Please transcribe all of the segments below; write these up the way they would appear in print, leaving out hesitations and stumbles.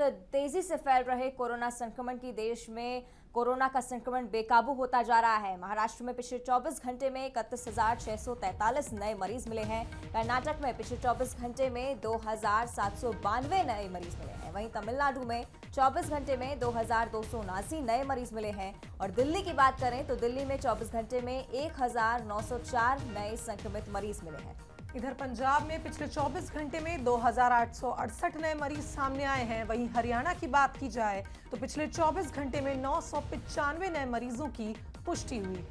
तेजी से फैल रहे कोरोना संक्रमण की देश में कोरोना का संक्रमण बेकाबू होता जा रहा है। महाराष्ट्र में पिछले 24 घंटे में 31,643 नए मरीज मिले हैं। कर्नाटक में पिछले 24 घंटे में 2,792 नए मरीज मिले हैं। वहीं तमिलनाडु में 24 घंटे में 2,279 नए मरीज मिले हैं। और दिल्ली की बात करें तो दिल्ली में 24 घंटे में 1,904 नए संक्रमित मरीज मिले हैं। इधर पंजाब में पिछले 24 घंटे में 2,868 नए मरीज सामने आए हैं। वहीं हरियाणा की बात की जाए तो पिछले 24 घंटे में 995 नए मरीजों की पुष्टि हुई है।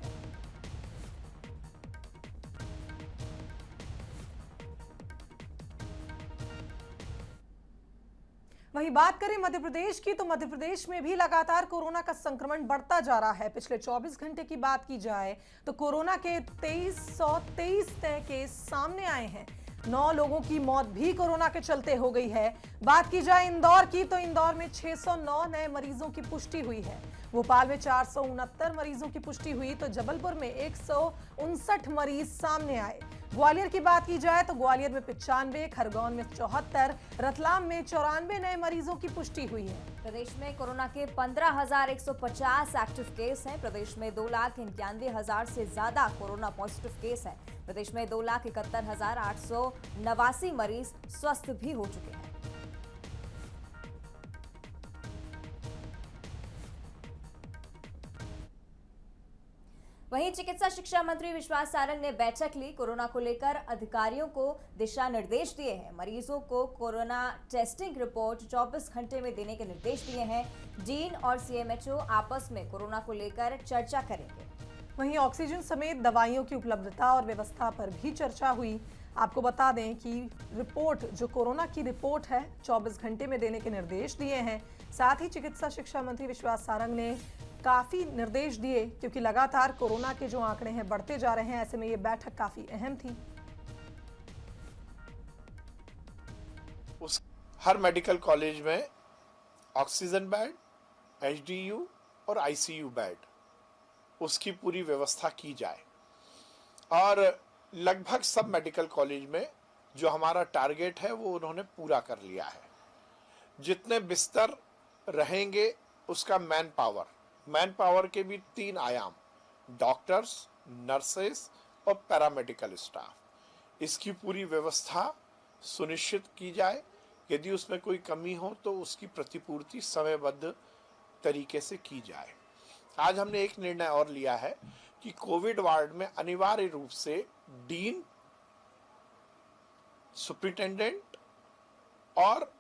वहीं बात करें मध्य प्रदेश की तो मध्य प्रदेश में भी लगातार कोरोना का संक्रमण बढ़ता जा रहा है। पिछले 24 घंटे की बात की जाए तो कोरोना के 2323 नए केस सामने आए हैं। 9 लोगों की मौत भी कोरोना के चलते हो गई है। बात की जाए इंदौर की तो इंदौर में 609 नए मरीजों की पुष्टि हुई है। भोपाल में 469 मरीजों की पुष्टि हुई तो जबलपुर में 159 मरीज सामने आए। ग्वालियर की बात की जाए तो ग्वालियर में 95, खरगोन में 74, रतलाम में 94 नए मरीजों की पुष्टि हुई है। प्रदेश में कोरोना के 15,150 एक्टिव केस हैं। प्रदेश में 2,91,000 से ज्यादा कोरोना पॉजिटिव केस हैं। प्रदेश में 2,71,889 मरीज स्वस्थ भी हो चुके हैं। वहीं चिकित्सा शिक्षा मंत्री विश्वास सारंग ने बैठक ली। कोरोना को लेकर अधिकारियों को दिशा निर्देश दिए हैं। मरीजों को कोरोना टेस्टिंग रिपोर्ट 24 घंटे में देने के निर्देश दिए हैं। डीन और सीएमएचओ आपस में कोरोना को लेकर चर्चा करेंगे। वहीं ऑक्सीजन समेत दवाइयों की उपलब्धता और व्यवस्था पर भी चर्चा हुई। आपको बता दें कि रिपोर्ट जो कोरोना की रिपोर्ट है 24 घंटे में देने के निर्देश दिए हैं। साथ ही चिकित्सा शिक्षा मंत्री विश्वास सारंग ने काफी निर्देश दिए क्योंकि लगातार कोरोना के जो आंकड़े हैं बढ़ते जा रहे हैं। ऐसे में ये बैठक काफी अहम थी। हर मेडिकल कॉलेज में ऑक्सीजन बेड, एचडीयू और आईसीयू बेड उसकी पूरी व्यवस्था की जाए। और लगभग सब मेडिकल कॉलेज में जो हमारा टारगेट है वो उन्होंने पूरा कर लिया है। जितने बिस्तर रहेंगे उसका मैन पावर के भी 3 आयाम, डॉक्टर्स, नर्सेस और पैरामेडिकल स्टाफ, इसकी पूरी व्यवस्था सुनिश्चित की जाए। यदि उसमें कोई कमी हो तो उसकी प्रतिपूर्ति समयबद्ध तरीके से की जाए। आज हमने एक निर्णय और लिया है कि कोविड वार्ड में अनिवार्य रूप से डीन, सुपरिटेंडेंट और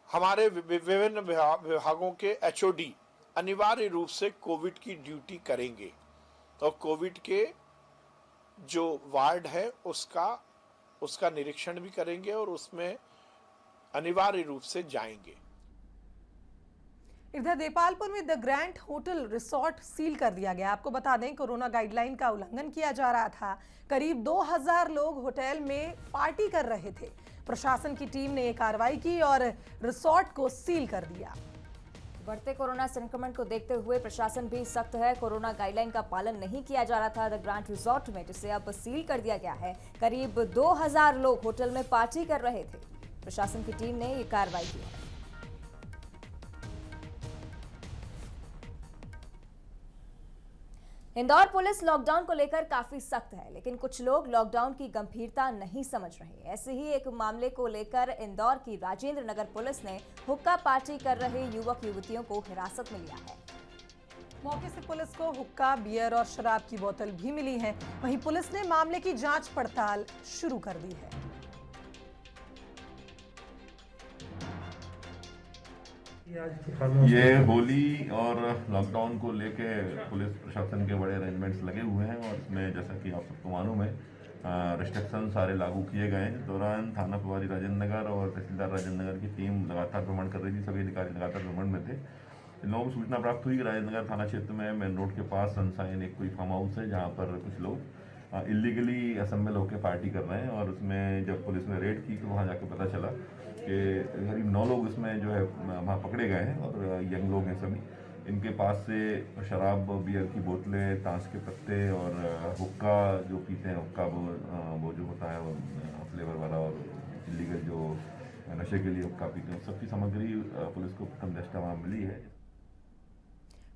हमारे विभिन्न विभागों के एचओडी अनिवार्य रूप से कोविड की ड्यूटी करेंगे। तो कोविड के जो वार्ड है उसका निरीक्षण भी करेंगे और उसमें अनिवार्य रूप से जाएंगे। इधर देपालपुर में the grand hotel resort seal कर दिया गया। आपको बता दें कोरोना गाइडलाइन का उल्लंघन किया जा रहा था। करीब 2000 लोग होटल में पार्टी कर रहे थे। प्रशासन की टीम ने कार्रवाई की और रिसोर्ट को सील कर दिया। बढ़ते कोरोना संक्रमण को देखते हुए प्रशासन भी सख्त है। कोरोना गाइडलाइन का पालन नहीं किया जा रहा था द ग्रैंड रिसोर्ट में, जिसे अब सील कर दिया गया है। करीब 2000 लोग होटल में पार्टी कर रहे थे। प्रशासन की टीम ने ये कार्रवाई की है। इंदौर पुलिस लॉकडाउन को लेकर काफी सख्त है, लेकिन कुछ लोग लॉकडाउन की गंभीरता नहीं समझ रहे। ऐसे ही एक मामले को लेकर इंदौर की राजेंद्र नगर पुलिस ने हुक्का पार्टी कर रहे युवक युवतियों को हिरासत में लिया है। मौके से पुलिस को हुक्का, बियर और शराब की बोतल भी मिली है। वहीं पुलिस ने मामले की जांच पड़ताल शुरू कर दी है। ये होली और लॉकडाउन को लेके पुलिस प्रशासन के बड़े अरेंजमेंट्स लगे हुए हैं और इसमें जैसा कि आप सबको मालूम है रिस्ट्रिक्शन सारे लागू किए गए हैं। इस दौरान थाना प्रभारी राजेंद्र नगर और तहसीलदार राजेंद्र नगर की टीम लगातार भ्रमण कर रही थी। सभी अधिकारी लगातार भ्रमण में थे। लोगों को सूचना प्राप्त हुई कि राजेंद्र नगर थाना क्षेत्र में मेन रोड के पास सनसाइन एक कोई फार्म हाउस है जहाँ पर कुछ लोग इलीगली असेंबल होकर पार्टी कर रहे हैं। और उसमें जब पुलिस ने रेड की तो वहाँ जाकर पता चला कि करीब 9 लोग इसमें जो है वहाँ पकड़े गए हैं और यंग लोग हैं सभी। इनके पास से शराब, बियर की बोतलें, ताश के पत्ते और हुक्का जो पीते हैं, हुक्का वो जो होता है वो फ्लेवर वाला और इलीगल जो नशे के लिए काफ़ी सबकी सामग्री पुलिस को प्रथम दृष्टया वहाँ मिली है।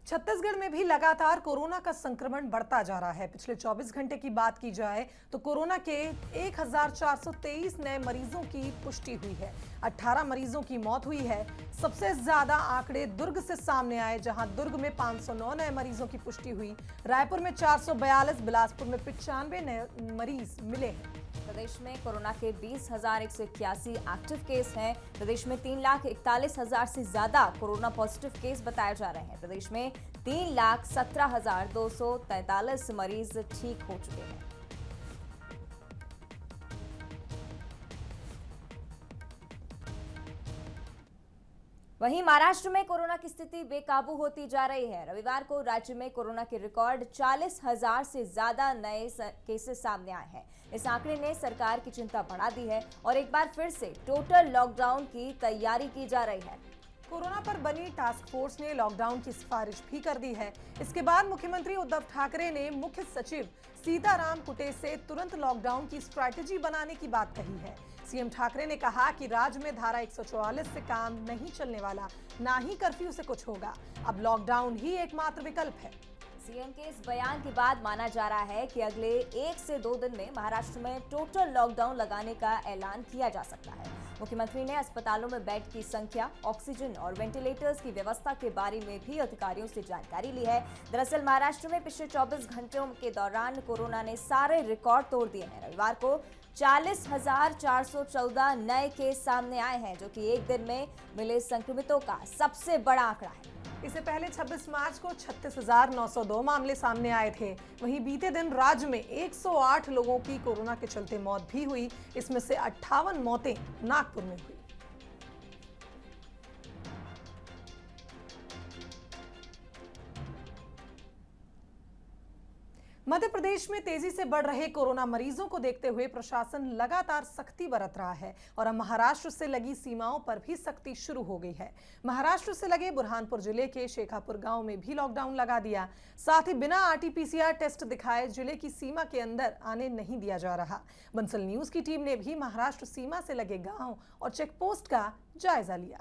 छत्तीसगढ़ में भी लगातार कोरोना का संक्रमण बढ़ता जा रहा है। पिछले 24 घंटे की बात की जाए तो कोरोना के 1423 नए मरीजों की पुष्टि हुई है। 18 मरीजों की मौत हुई है। सबसे ज्यादा आंकड़े दुर्ग से सामने आए, जहां दुर्ग में 509 नए मरीजों की पुष्टि हुई। रायपुर में 442, बिलासपुर में 95 नए मरीज मिले हैं। प्रदेश में कोरोना के 20,181 एक्टिव केस हैं। प्रदेश में 3,41,000 से ज्यादा कोरोना पॉजिटिव केस बताए जा रहे हैं। प्रदेश में 3,17,243 मरीज ठीक हो चुके हैं। वहीं महाराष्ट्र में कोरोना की स्थिति बेकाबू होती जा रही है। रविवार को राज्य में कोरोना के रिकॉर्ड 40,000 से ज्यादा नए केसेस सामने आए हैं। इस आंकड़े ने सरकार की चिंता बढ़ा दी है और एक बार फिर से टोटल लॉकडाउन की तैयारी की जा रही है। कोरोना पर बनी टास्क फोर्स ने लॉकडाउन की सिफारिश भी कर दी है। इसके बाद मुख्यमंत्री उद्धव ठाकरे ने मुख्य सचिव सीताराम कुटे से तुरंत लॉकडाउन की स्ट्रैटेजी बनाने की बात कही है। सीएम ठाकरे ने कहा कि राज्य में धारा 144 से काम नहीं चलने वाला, ना ही कर्फ्यू से कुछ होगा। अब लॉकडाउन ही एकमात्र विकल्प है। सीएम के इस बयान के बाद माना जा रहा है कि अगले 1 से 2 दिन में महाराष्ट्र में टोटल लॉकडाउन लगाने का ऐलान किया जा सकता है। मुख्यमंत्री ने अस्पतालों में बेड की संख्या, ऑक्सीजन और वेंटिलेटर्स की व्यवस्था के बारे में भी अधिकारियों से जानकारी ली है। दरअसल महाराष्ट्र में पिछले 24 घंटों के दौरान कोरोना ने सारे रिकॉर्ड तोड़ दिए हैं। रविवार को 40,414 नए केस सामने आए हैं, जो कि एक दिन में मिले संक्रमितों का सबसे बड़ा आंकड़ा है। इससे पहले 26 मार्च को 36,902 मामले सामने आए थे। वहीं बीते दिन राज्य में 108 लोगों की कोरोना के चलते मौत भी हुई। इसमें से 58 मौतें नागपुर में हुई। मध्य प्रदेश में तेजी से बढ़ रहे कोरोना मरीजों को देखते हुए प्रशासन लगातार सख्ती बरत रहा है और अब महाराष्ट्र से लगी सीमाओं पर भी सख्ती शुरू हो गई है। महाराष्ट्र से लगे बुरहानपुर जिले के शेखापुर गांव में भी लॉकडाउन लगा दिया। साथ ही बिना आरटीपीसीआर टेस्ट दिखाए जिले की सीमा के अंदर आने नहीं दिया जा रहा। बंसल न्यूज की टीम ने भी महाराष्ट्र सीमा से लगे गाँव और चेकपोस्ट का जायजा लिया।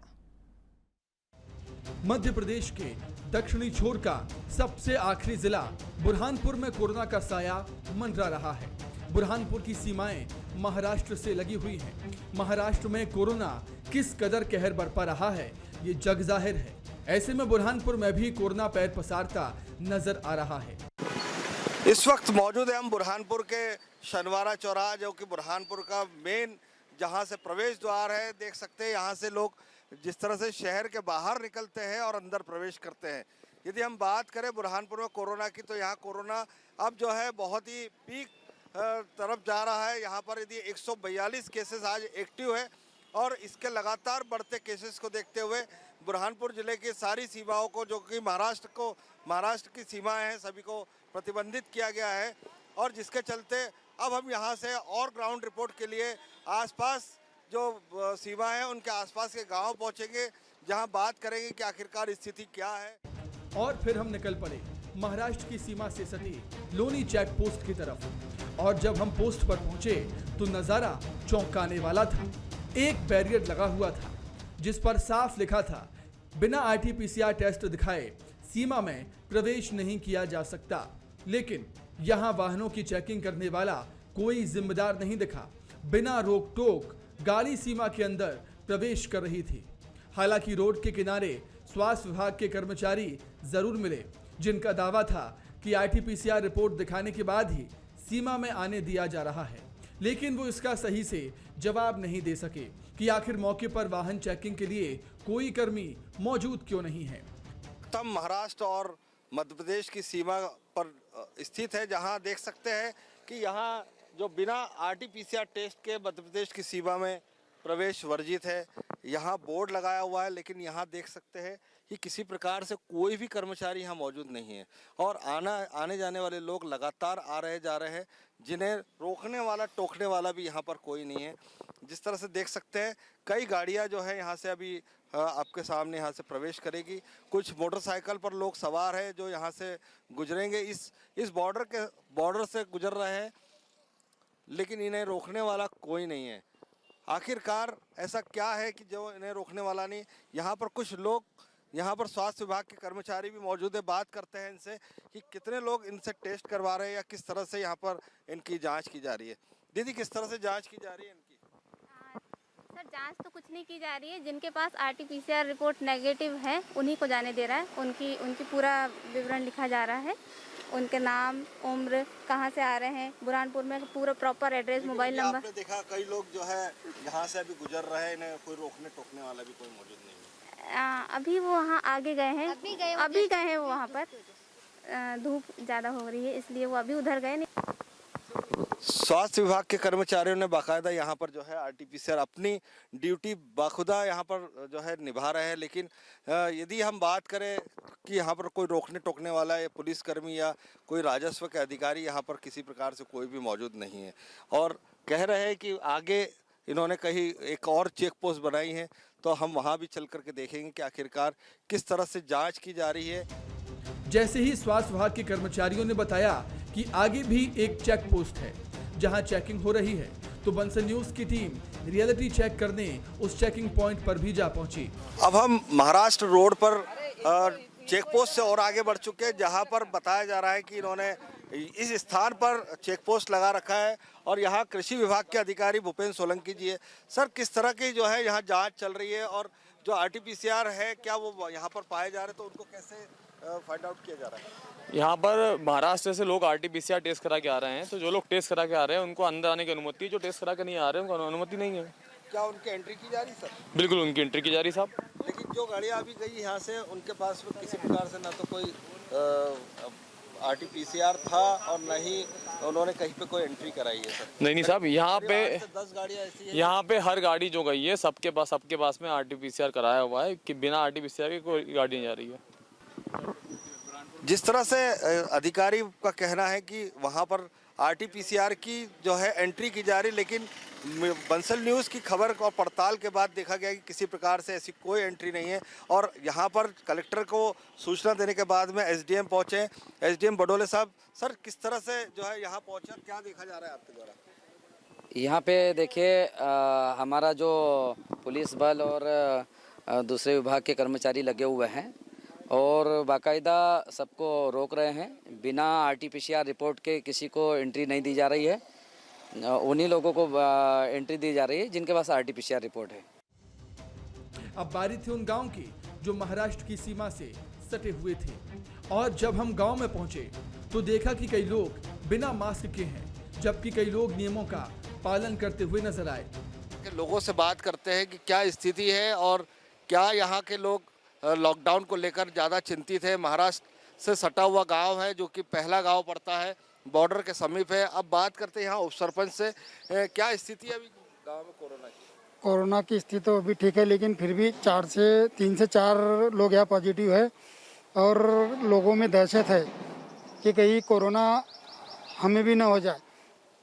मध्य प्रदेश के दक्षिणी छोर का सबसे आखिरी जिला बुरहानपुर में कोरोना का साया मंडरा रहा है। बुरहानपुर की सीमाएं महाराष्ट्र से लगी हुई हैं। महाराष्ट्र में कोरोना किस कदर कहर बरपा रहा है, ये जग जाहिर है। ऐसे में बुरहानपुर में भी कोरोना पैर पसारता नजर आ रहा है। इस वक्त मौजूद है हम बुरहानपुर के शनिवारा चौराहा, जो कि बुरहानपुर का मेन जहां से प्रवेश द्वार है। देख सकते हैं यहाँ से लोग जिस तरह से शहर के बाहर निकलते हैं और अंदर प्रवेश करते हैं। यदि हम बात करें बुरहानपुर में कोरोना की, तो यहाँ कोरोना अब जो है बहुत ही पीक तरफ जा रहा है। यहाँ पर यदि 142 केसेस आज एक्टिव है और इसके लगातार बढ़ते केसेस को देखते हुए बुरहानपुर जिले की सारी सीमाओं को, जो कि महाराष्ट्र की सीमाएं हैं, सभी को प्रतिबंधित किया गया है। और जिसके चलते अब हम यहाँ से और ग्राउंड रिपोर्ट के लिए आसपास जो सीमा है उनके आसपास के गांव पहुंचेंगे, जहां बात करेंगे कि आखिरकार स्थिति क्या है। और फिर हम निकल पड़े महाराष्ट्र की सीमा से सटी लोनी चेक पोस्ट की तरफ। और जब हम पोस्ट पर पहुंचे तो नजारा चौंकाने वाला था। एक बैरियर लगा हुआ था जिस पर साफ लिखा था, बिना आरटीपीसीआर टेस्ट दिखाए सीमा में प्रवेश नहीं किया जा सकता। लेकिन यहाँ वाहनों की चेकिंग करने वाला कोई जिम्मेदार नहीं दिखा। बिना रोक टोक गाड़ी सीमा के अंदर प्रवेश कर रही थी। हालांकि रोड के किनारे स्वास्थ्य विभाग के कर्मचारी जरूर मिले, जिनका दावा था कि आरटीपीसीआर रिपोर्ट दिखाने के बाद ही सीमा में आने दिया जा रहा है। लेकिन वो इसका सही से जवाब नहीं दे सके कि आखिर मौके पर वाहन चेकिंग के लिए कोई कर्मी मौजूद क्यों नहीं है। तब महाराष्ट्र और मध्य प्रदेश की सीमा पर स्थित है, जहां देख सकते हैं कि यहाँ जो बिना आरटीपीसीआर टेस्ट के मध्य प्रदेश की सीमा में प्रवेश वर्जित है। यहाँ बोर्ड लगाया हुआ है, लेकिन यहाँ देख सकते हैं कि किसी प्रकार से कोई भी कर्मचारी यहाँ मौजूद नहीं है और आने जाने वाले लोग लगातार आ रहे जा रहे हैं, जिन्हें रोकने वाला टोकने वाला भी यहाँ पर कोई नहीं है। जिस तरह से देख सकते हैं कई गाड़ियाँ जो है यहाँ से अभी आपके सामने यहाँ से प्रवेश करेगी। कुछ मोटरसाइकिल पर लोग सवार हैं जो यहाँ से गुजरेंगे, इस बॉर्डर से गुजर रहे हैं, लेकिन इन्हें रोकने वाला कोई नहीं है। आखिरकार ऐसा क्या है कि जो इन्हें रोकने वाला नहीं। यहाँ पर कुछ लोग, यहाँ पर स्वास्थ्य विभाग के कर्मचारी भी मौजूद है। बात करते हैं इनसे कि कितने लोग इनसे टेस्ट करवा रहे हैं या किस तरह से यहाँ पर इनकी जांच की जा रही है। दीदी, किस तरह से जांच की जा रही है इनकी? सर, जांच तो कुछ नहीं की जा रही है। जिनके पास आरटीपीसीआर रिपोर्ट नेगेटिव है उन्हीं को जाने दे रहा है। उनकी पूरा विवरण लिखा जा रहा है, उनके नाम, उम्र, कहाँ से आ रहे हैं, बुरहानपुर में पूरा प्रॉपर एड्रेस, मोबाइल नंबर। आपने देखा कई लोग जो है यहाँ से अभी गुजर रहे हैं, इन्हें कोई रोकने टोकने वाला भी कोई मौजूद नहीं है। अभी वो वहाँ आगे गए हैं, अभी गए हैं वो वहाँ पर। धूप ज़्यादा हो रही है इसलिए वो अभी उधर गए नहीं। स्वास्थ्य विभाग के कर्मचारियों ने बाकायदा यहाँ पर जो है आरटीपीसीआर अपनी ड्यूटी बाखुदा यहाँ पर जो है निभा रहे हैं। लेकिन यदि हम बात करें कि यहाँ पर कोई रोकने टोकने वाला या पुलिसकर्मी या कोई राजस्व के अधिकारी यहाँ पर किसी प्रकार से कोई भी मौजूद नहीं है। और कह रहे हैं कि आगे इन्होंने कहीं एक और चेक पोस्ट बनाई है, तो हम वहाँ भी चल करके देखेंगे कि आखिरकार किस तरह से जाँच की जा रही है। जैसे ही स्वास्थ्य विभाग के कर्मचारियों ने बताया कि आगे भी एक चेक पोस्ट है जहां चेकिंग हो रही है, तो बंसल न्यूज की टीम रियलिटी चेक करने उस चेकिंग पॉइंट पर भी जा पहुंची। अब हम महाराष्ट्र रोड पर चेक पोस्ट से और आगे बढ़ चुके हैं, जहां पर बताया जा रहा है कि इन्होंने इस स्थान पर चेक पोस्ट लगा रखा है। और यहाँ कृषि विभाग के अधिकारी भूपेंद्र सोलंकी जी है। सर, किस तरह की जो है यहाँ जांच चल रही है और जो आरटीपीसीआर है क्या वो यहाँ पर पाए जा रहे हैं, तो उनको कैसे फाइंड आउट किया जा रहा है? यहाँ पर महाराष्ट्र से लोग आरटीपीसीआर टेस्ट करा के आ रहे हैं, तो जो लोग टेस्ट करा के आ रहे हैं उनको अंदर आने की अनुमति है। जो टेस्ट करा के नहीं आ रहे हैं उनको अनुमति नहीं है। क्या उनकी एंट्री की जा रही सर? बिल्कुल उनकी एंट्री की जा रही साहब। लेकिन जो गाड़ियाँ अभी गई यहाँ से, उनके पास में किसी प्रकार से ना तो कोई आरटीपीसीआर था और न ही उन्होंने कहीं पे कोई एंट्री कराई है सर। नहीं साहब, यहाँ पे 10 गाड़ियाँ ऐसी हैं। यहाँ पे हर गाड़ी जो गई है सबके पास में आरटीपीसीआर कराया हुआ है कि बिना आरटीपीसीआर के कोई गाड़ी नहीं जा रही है। जिस तरह से अधिकारी का कहना है कि वहाँ पर आरटीपीसीआर की जो है एंट्री की जा रही, लेकिन बंसल न्यूज़ की खबर और पड़ताल के बाद देखा गया कि किसी प्रकार से ऐसी कोई एंट्री नहीं है। और यहाँ पर कलेक्टर को सूचना देने के बाद में एसडीएम पहुँचे, एसडीएम बडोले साहब। सर, किस तरह से जो है यहाँ पहुँचा, क्या देखा जा रहा है आपके द्वारा? यहाँ पे देखिए, हमारा जो पुलिस बल और दूसरे विभाग के कर्मचारी लगे हुए हैं और बाकायदा सबको रोक रहे हैं। बिना आरटीपीसीआर रिपोर्ट के किसी को एंट्री नहीं दी जा रही है। उन्हीं लोगों को एंट्री दी जा रही है जिनके पास आरटीपीसीआर रिपोर्ट है। अब बारी थी उन गांव की जो महाराष्ट्र की सीमा से सटे हुए थे, और जब हम गांव में पहुंचे तो देखा कि कई लोग बिना मास्क के हैं, जबकि कई लोग नियमों का पालन करते हुए नजर आए। लोगों से बात करते हैं कि क्या स्थिति है और क्या यहाँ के लोग लॉकडाउन को लेकर ज़्यादा चिंतित है। महाराष्ट्र से सटा हुआ गांव है, जो कि पहला गांव पड़ता है, बॉर्डर के समीप है। अब बात करते हैं यहाँ उप सरपंच से, क्या स्थिति है अभी गांव में कोरोना की? कोरोना की स्थिति तो अभी ठीक है, लेकिन फिर भी 3 से 4 लोग यहाँ पॉजिटिव है और लोगों में दहशत है कि कहीं कोरोना हमें भी ना हो जाए।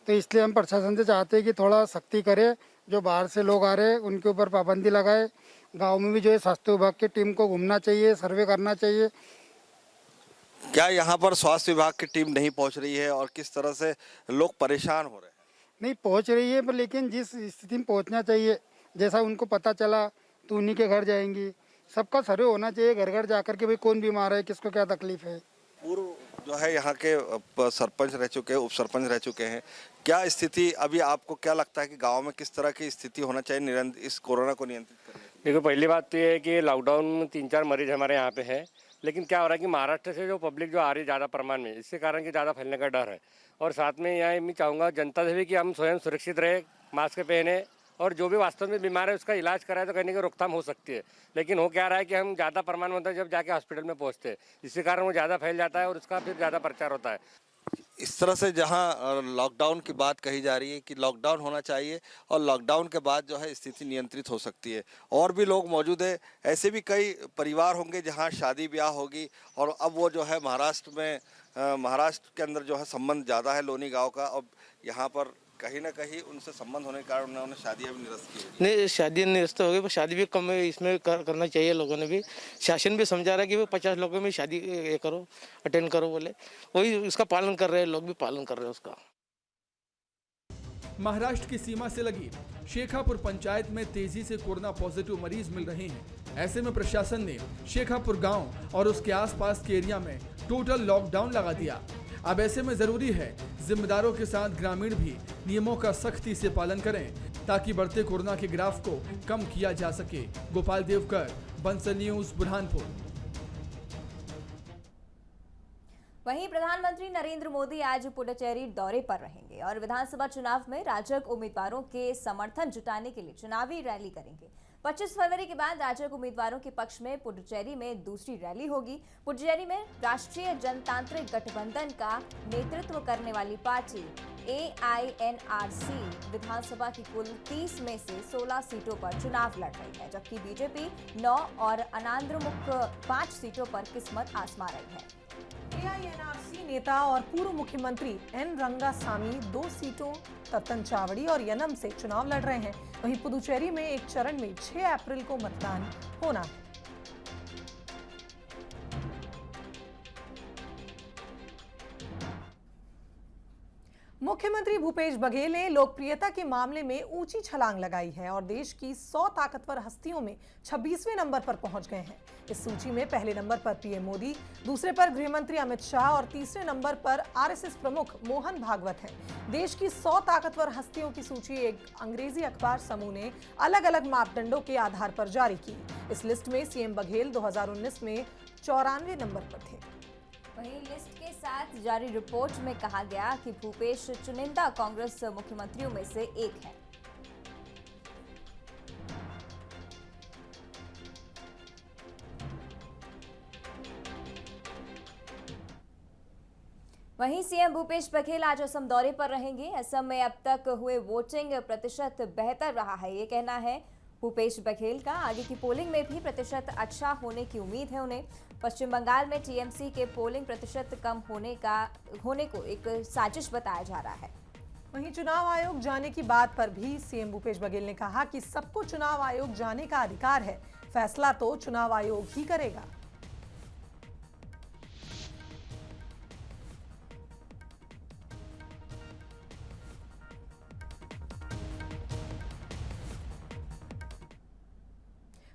तो इसलिए हम प्रशासन से चाहते हैं कि थोड़ा सख्ती करे, जो बाहर से लोग आ रहे हैं उनके ऊपर पाबंदी लगाए। गांव में भी जो है स्वास्थ्य विभाग की टीम को घूमना चाहिए, सर्वे करना चाहिए। क्या यहाँ पर स्वास्थ्य विभाग की टीम नहीं पहुँच रही है और किस तरह से लोग परेशान हो रहे हैं? नहीं पहुँच रही है, पर लेकिन जिस स्थिति में पहुँचना चाहिए, जैसा उनको पता चला तो उन्हीं के घर जाएंगी। सबका सर्वे होना चाहिए घर घर जाकर के भाई कौन बीमार है, किसको क्या तकलीफ है। पूर्व जो है यहाँ के सरपंच रह चुके हैं, उप सरपंच रह चुके हैं, क्या स्थिति अभी आपको क्या लगता है कि गांव में किस तरह की स्थिति होना चाहिए इस कोरोना को नियंत्रित करने? देखो, पहली बात तो ये है कि लॉकडाउन में 3-4 मरीज हमारे यहाँ पे है, लेकिन क्या हो रहा है कि महाराष्ट्र से जो पब्लिक जो आ रही है ज़्यादा प्रमाण में, इसके कारण कि ज़्यादा फैलने का डर है। और साथ में यहाँ मैं चाहूँगा जनता से भी कि हम स्वयं सुरक्षित रहे, मास्क पहने, और जो भी वास्तव में बीमार है उसका इलाज कराए तो कहीं की रोकथाम हो सकती है। लेकिन हो क्या रहा है कि हम ज़्यादा प्रमाण में होता है जब जाके हॉस्पिटल में पहुँचते हैं, जिसके कारण वो ज़्यादा फैल जाता है और उसका फिर ज़्यादा प्रचार होता है। इस तरह से जहां लॉकडाउन की बात कही जा रही है कि लॉकडाउन होना चाहिए और लॉकडाउन के बाद जो है स्थिति नियंत्रित हो सकती है। और भी लोग मौजूद है, ऐसे भी कई परिवार होंगे जहां शादी ब्याह होगी और अब वो जो है महाराष्ट्र के अंदर जो है संबंध ज़्यादा है लोनी गाँव का। अब यहाँ पर कहीं ना कहीं उनसे संबंध होने के कारण उन्होंने शादियाँ भी निरस्त की। नहीं, शादी निरस्त हो गई, पर शादी भी कम इसमें करना चाहिए। लोगों ने भी, शासन भी समझा रहा है कि वो 50 लोगों में शादी ये करो, अटेंड करो बोले, वही उसका पालन कर रहे हैं, लोग भी पालन कर रहे हैं उसका। महाराष्ट्र की सीमा से लगी शेखापुर पंचायत में तेजी से कोरोना पॉजिटिव मरीज मिल रहे हैं। ऐसे में प्रशासन ने शेखापुर गांव और उसके आसपास के एरिया में टोटल लॉकडाउन लगा दिया। अब ऐसे में जरूरी है जिम्मेदारों के साथ ग्रामीण भी नियमों का सख्ती से पालन करें ताकि बढ़ते कोरोना के ग्राफ को कम किया जा सके। गोपाल देवकर, बंसल न्यूज, बुरहानपुर। वहीं प्रधानमंत्री नरेंद्र मोदी आज पुडुचेरी दौरे पर रहेंगे और विधानसभा चुनाव में राजग उम्मीदवारों के समर्थन जुटाने के लिए चुनावी रैली करेंगे। 25 फरवरी के बाद राजग उम्मीदवारों के पक्ष में पुडुचेरी में दूसरी रैली होगी। पुडुचेरी में राष्ट्रीय जनतांत्रिक गठबंधन का नेतृत्व करने वाली पार्टी AINRC विधानसभा की कुल 30 में से 16 सीटों पर चुनाव लड़ रही है, जबकि बीजेपी 9 और अनांद्रमुख 5 सीटों पर किस्मत आजमा रही है। AINRC नेता और पूर्व मुख्यमंत्री N रंगासामी 2 सीटों तत्तनचावड़ी और यनम से चुनाव लड़ रहे हैं। वहीं पुडुचेरी में एक चरण में 6 अप्रैल को मतदान होना है। मुख्यमंत्री भूपेश बघेल ने लोकप्रियता के मामले में ऊंची छलांग लगाई है और देश की 100 ताकतवर हस्तियों में 26वें नंबर पर पहुंच गए हैं। इस सूची में पहले नंबर पर पीएम मोदी, दूसरे पर गृहमंत्री अमित शाह और तीसरे नंबर पर आरएसएस प्रमुख मोहन भागवत हैं। देश की 100 ताकतवर हस्तियों की सूची एक अंग्रेजी अखबार समूह ने अलग अलग मापदंडों के आधार पर जारी की। इस लिस्ट में सीएम बघेल 2019 में 94 नंबर पर थे। वहीं लिस्ट के साथ जारी रिपोर्ट में कहा गया कि भूपेश चुनिंदा कांग्रेस मुख्यमंत्रियों में से एक है। वहीं सीएम भूपेश बघेल आज असम दौरे पर रहेंगे। असम में अब तक हुए वोटिंग प्रतिशत बेहतर रहा है, ये कहना है भूपेश बघेल का। आगे की पोलिंग में भी प्रतिशत अच्छा होने की उम्मीद है उन्हें। पश्चिम बंगाल में टीएमसी के पोलिंग प्रतिशत कम होने को एक साजिश बताया जा रहा है। वहीं चुनाव आयोग जाने की बात पर भी सीएम भूपेश बघेल ने कहा कि सबको चुनाव आयोग जाने का अधिकार है, फैसला तो चुनाव आयोग ही करेगा।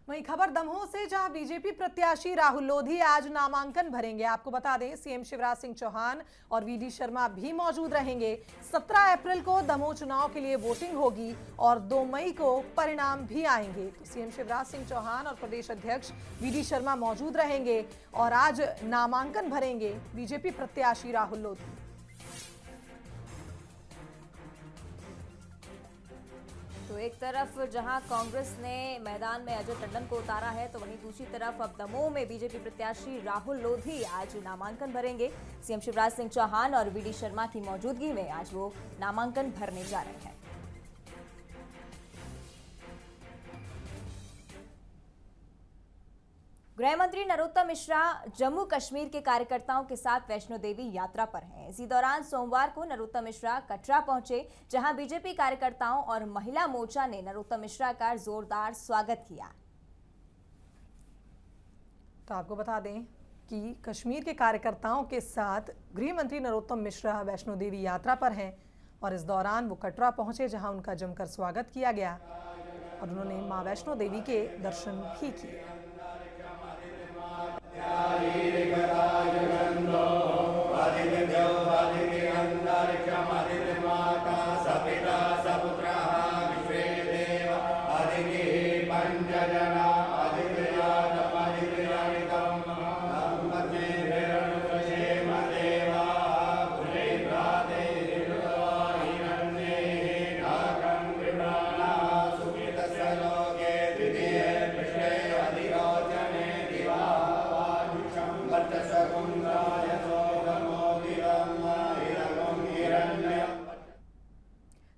वहीं खबर दमोह से, जहां बीजेपी प्रत्याशी राहुल लोधी आज नामांकन भरेंगे। आपको बता दें सीएम शिवराज सिंह चौहान और वीडी शर्मा भी मौजूद रहेंगे। 17 अप्रैल को दमोह चुनाव के लिए वोटिंग होगी और 2 मई को परिणाम भी आएंगे। तो सीएम शिवराज सिंह चौहान और प्रदेश अध्यक्ष वीडी शर्मा मौजूद रहेंगे और आज नामांकन भरेंगे बीजेपी प्रत्याशी राहुल लोधी। तो एक तरफ जहां कांग्रेस ने मैदान में अजय टंडन को उतारा है, तो वहीं दूसरी तरफ अब दमोह में बीजेपी प्रत्याशी राहुल लोधी आज नामांकन भरेंगे। सीएम शिवराज सिंह चौहान और वीडी शर्मा की मौजूदगी में आज वो नामांकन भरने जा रहे हैं। गृह मंत्री नरोत्तम मिश्रा जम्मू कश्मीर के कार्यकर्ताओं के साथ वैष्णो देवी यात्रा पर हैं। इसी दौरान सोमवार को नरोत्तम मिश्रा कटरा पहुंचे, जहां बीजेपी कार्यकर्ताओं और महिला मोर्चा ने नरोत्तम मिश्रा का जोरदार स्वागत किया। तो आपको बता दें कि कश्मीर के कार्यकर्ताओं के साथ गृह मंत्री नरोत्तम मिश्रा वैष्णो देवी यात्रा पर हैं और इस दौरान वो कटरा पहुंचे, जहां उनका जमकर स्वागत किया गया और उन्होंने मां वैष्णो देवी के दर्शन भी किए।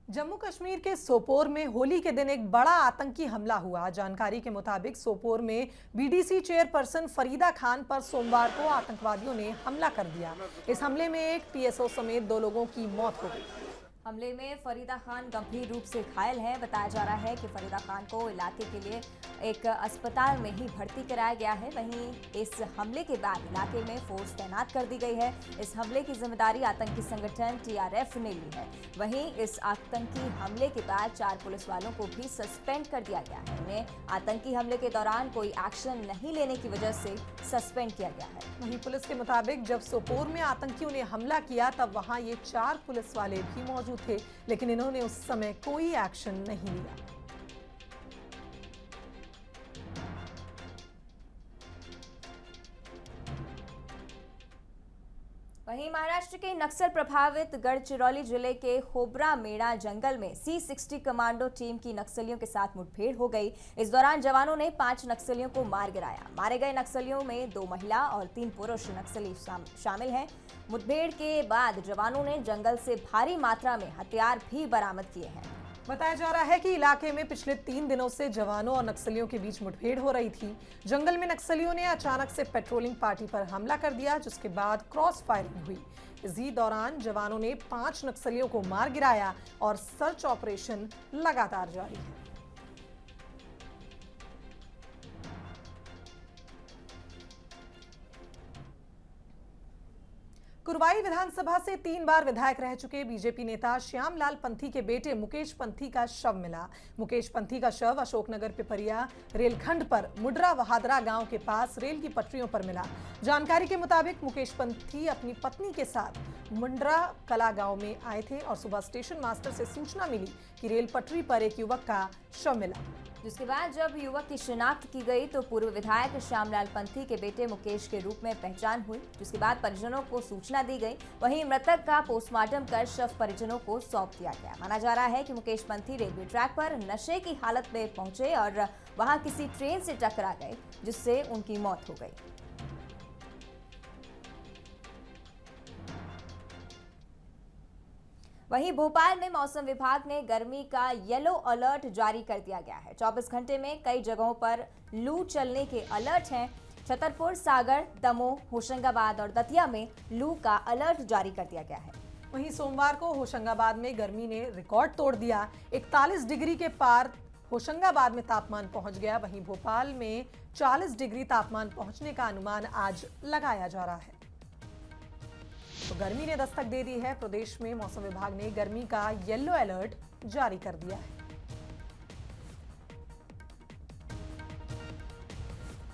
जम्मू कश्मीर के सोपोर में होली के दिन एक बड़ा आतंकी हमला हुआ। जानकारी के मुताबिक सोपोर में बीडीसी चेयरपर्सन फरीदा खान पर सोमवार को आतंकवादियों ने हमला कर दिया। इस हमले में एक पीएसओ समेत 2 लोगों की मौत हो गई। हमले में फरीदा खान गंभीर रूप से घायल है। बताया जा रहा है कि फरीदा खान को इलाके के लिए एक अस्पताल में ही भर्ती कराया गया है। वहीं इस हमले के बाद इलाके में फोर्स तैनात कर दी गई है। इस हमले की जिम्मेदारी आतंकी संगठन TRF ने ली है। वहीं इस आतंकी हमले के बाद 4 पुलिस वालों को भी सस्पेंड कर दिया गया है। उन्हें आतंकी हमले के दौरान कोई एक्शन नहीं लेने की वजह से सस्पेंड किया गया है। वहीं पुलिस के मुताबिक जब सोपोर में आतंकियों ने हमला किया तब वहां ये 4 पुलिस वाले भी मौजूद थे, लेकिन इन्होंने उस समय कोई एक्शन नहीं लिया। वहीं महाराष्ट्र के नक्सल प्रभावित गढ़चिरौली जिले के खोबरा मेड़ा जंगल में C60 कमांडो टीम की नक्सलियों के साथ मुठभेड़ हो गई। इस दौरान जवानों ने 5 नक्सलियों को मार गिराया। मारे गए नक्सलियों में 2 महिला और 3 पुरुष नक्सली शामिल हैं। मुठभेड़ के बाद जवानों ने जंगल से भारी मात्रा में हथियार भी बरामद किए हैं। बताया जा रहा है कि इलाके में पिछले 3 दिनों से जवानों और नक्सलियों के बीच मुठभेड़ हो रही थी। जंगल में नक्सलियों ने अचानक से पेट्रोलिंग पार्टी पर हमला कर दिया, जिसके बाद क्रॉस फायरिंग हुई। इसी दौरान जवानों ने 5 नक्सलियों को मार गिराया और सर्च ऑपरेशन लगातार जारी है। कुरवाई विधानसभा से 3 बार विधायक रह चुके बीजेपी नेता श्यामलाल पंथी के बेटे मुकेश पंथी का शव मिला। मुकेश पंथी का शव अशोकनगर पिपरिया रेलखंड पर मुड्रा वहादरा गांव के पास रेल की पटरियों पर मिला। जानकारी के मुताबिक मुकेश पंथी अपनी पत्नी के साथ मुंड्रा कला गांव में आए थे और सुबह स्टेशन मास्टर से सूचना मिली कि रेल पटरी पर एक युवक का शव मिला। जिसके बाद जब युवक की शिनाख्त की गई तो पूर्व विधायक श्यामलाल पंथी के बेटे मुकेश के रूप में पहचान हुई। जिसके बाद परिजनों को सूचना दी गई। वहीं मृतक का पोस्टमार्टम कर शव परिजनों को सौंप दिया गया। माना जा रहा है कि मुकेश पंथी रेलवे ट्रैक पर नशे की हालत में पहुंचे और वहां किसी ट्रेन से टकरा गए, जिससे उनकी मौत हो गई। वहीं भोपाल में मौसम विभाग ने गर्मी का येलो अलर्ट जारी कर दिया गया है। 24 घंटे में कई जगहों पर लू चलने के अलर्ट हैं। छतरपुर, सागर, दमोह, होशंगाबाद और दतिया में लू का अलर्ट जारी कर दिया गया है। वहीं सोमवार को होशंगाबाद में गर्मी ने रिकॉर्ड तोड़ दिया। 41 डिग्री के पार होशंगाबाद में तापमान पहुंच गया। वहीं भोपाल में 40 डिग्री तापमान पहुंचने का अनुमान आज लगाया जा रहा है। तो गर्मी ने दस्तक दे दी है। प्रदेश में मौसम विभाग ने गर्मी का येलो अलर्ट जारी कर दिया है।